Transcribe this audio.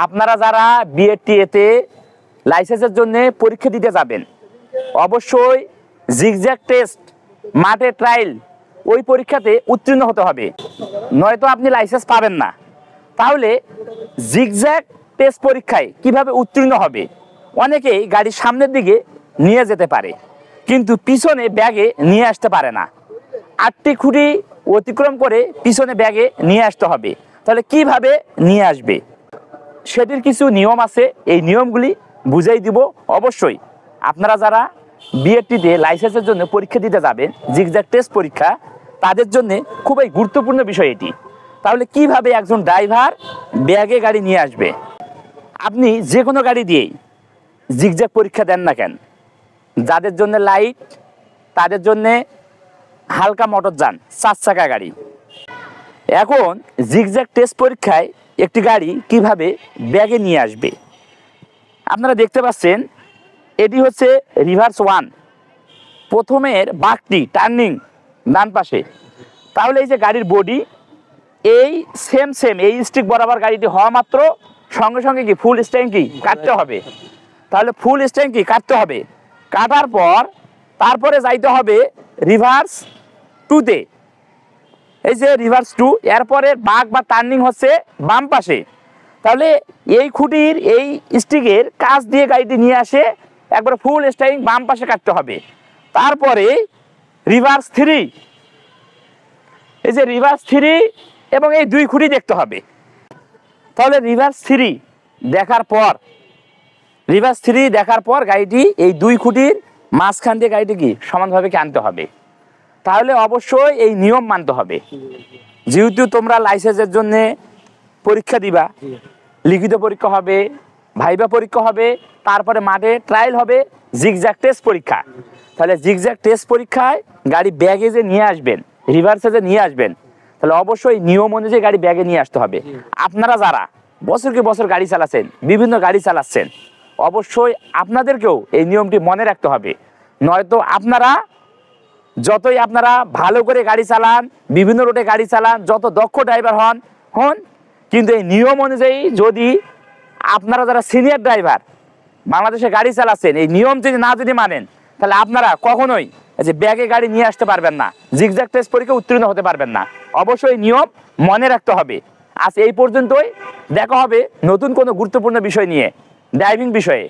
আপনারা যারা বিএটিএতে লাইসেন্সের জন্য পরীক্ষা দিতে যাবেন অবশ্যই জিগজ্যাগ টেস্ট মাঠে ট্রায়াল ওই পরীক্ষাতে উত্তীর্ণ হতে হবে, নয়তো আপনি লাইসেন্স পাবেন না। তাহলে জিগজ্যাগ টেস্ট পরীক্ষায় কিভাবে উত্তীর্ণ হবে? অনেকেই গাড়ির সামনের দিকে নিয়ে যেতে পারে কিন্তু পিছনে ব্যাগে নিয়ে আসতে পারে না। 8টি খুঁটি অতিক্রম করে পিছনে ব্যাগে নিয়ে আসতে হবে। তাহলে কিভাবে নিয়ে আসবে সেটির কিছু নিয়ম আছে, এই নিয়মগুলি বুঝাই দিব। অবশ্যই আপনারা যারা বিএটিতে লাইসেন্সের জন্য পরীক্ষা দিতে যাবেন জিগজ্যাগ টেস্ট পরীক্ষা, তাদের জন্য খুবই গুরুত্বপূর্ণ বিষয় এটি। তাহলে কিভাবে একজন ড্রাইভার ব্যাগে গাড়ি নিয়ে আসবে? আপনি যে কোনো গাড়ি দিয়েই জিগজ্যাগ পরীক্ষা দেন না কেন, যাদের জন্য লাইট তাদের জন্যে হালকা মোটরযান 4 চাকা গাড়ি। এখন জিগজ্যাগ টেস্ট পরীক্ষায় একটি গাড়ি কিভাবে ব্যাগে নিয়ে আসবে আপনারা দেখতে পাচ্ছেন। এটি হচ্ছে রিভার্স 1, প্রথমের বাঁকটি টার্নিং ডান পাশে। তাহলে এই যে গাড়ির বডি এই সেম এই স্টিক বরাবর গাড়িটি হওয়া মাত্র সঙ্গে সঙ্গে কি ফুল স্ট্যাঙ্কি কাটতে হবে। তাহলে ফুল স্ট্যাঙ্কি কাটতে হবে, কাটার পর তারপরে যাইতে হবে রিভার্স 2তে। এই যে রিভার্স 2, এরপরে বাঁক বা টার্নিং হচ্ছে বাম পাশে। তাহলে এই খুঁটির এই স্টিকের কাজ দিয়ে গাড়িটি নিয়ে আসে একবার ফুল স্টাইরিং বাম পাশে কাটতে হবে। তারপরে রিভার্স 3, এই যে রিভার্স 3 এবং এই 2 খুঁটি দেখতে হবে। তাহলে রিভার্স 3 দেখার পর গাড়িটি এই 2 খুঁটির মাঝখান দিয়ে গাড়িটি কি সমানভাবে আনতে হবে। তাহলে অবশ্যই এই নিয়ম মানতে হবে। যেহেতু তোমরা লাইসেন্সের জন্য পরীক্ষা দিবা, লিখিত পরীক্ষা হবে, ভাইবা পরীক্ষা হবে, তারপরে মাঠে ট্রায়াল হবে, জিগজ্যাগ টেস্ট পরীক্ষা। তাহলে জিগজ্যাগ টেস্ট পরীক্ষায় গাড়ি ব্যাগে যে নিয়ে আসবেন, রিভার্সে যে নিয়ে আসবেন, তাহলে অবশ্যই নিয়ম অনুযায়ী গাড়ি ব্যাগে নিয়ে আসতে হবে। আপনারা যারা বছরকে বছর গাড়ি চালাচ্ছেন, বিভিন্ন গাড়ি চালাচ্ছেন, অবশ্যই আপনাদেরকেও এই নিয়মটি মনে রাখতে হবে। নয়তো আপনারা যতই আপনারা ভালো করে গাড়ি চালান, বিভিন্ন রুটে গাড়ি চালান, যত দক্ষ ড্রাইভার হন, কিন্তু এই নিয়ম অনুযায়ী যদি আপনারা যারা সিনিয়র ড্রাইভার বাংলাদেশে গাড়ি চালাচ্ছেন এই নিয়ম যদি মানেন, তাহলে আপনারা কখনোই যে ব্যাগে গাড়ি নিয়ে আসতে পারবেন না, জিগজ্যাগ টেস্ট পরীক্ষা উত্তীর্ণ হতে পারবেন না। অবশ্যই নিয়ম মনে রাখতে হবে। আজ এই পর্যন্তই, দেখা হবে নতুন কোনো গুরুত্বপূর্ণ বিষয় নিয়ে, ড্রাইভিং বিষয়ে।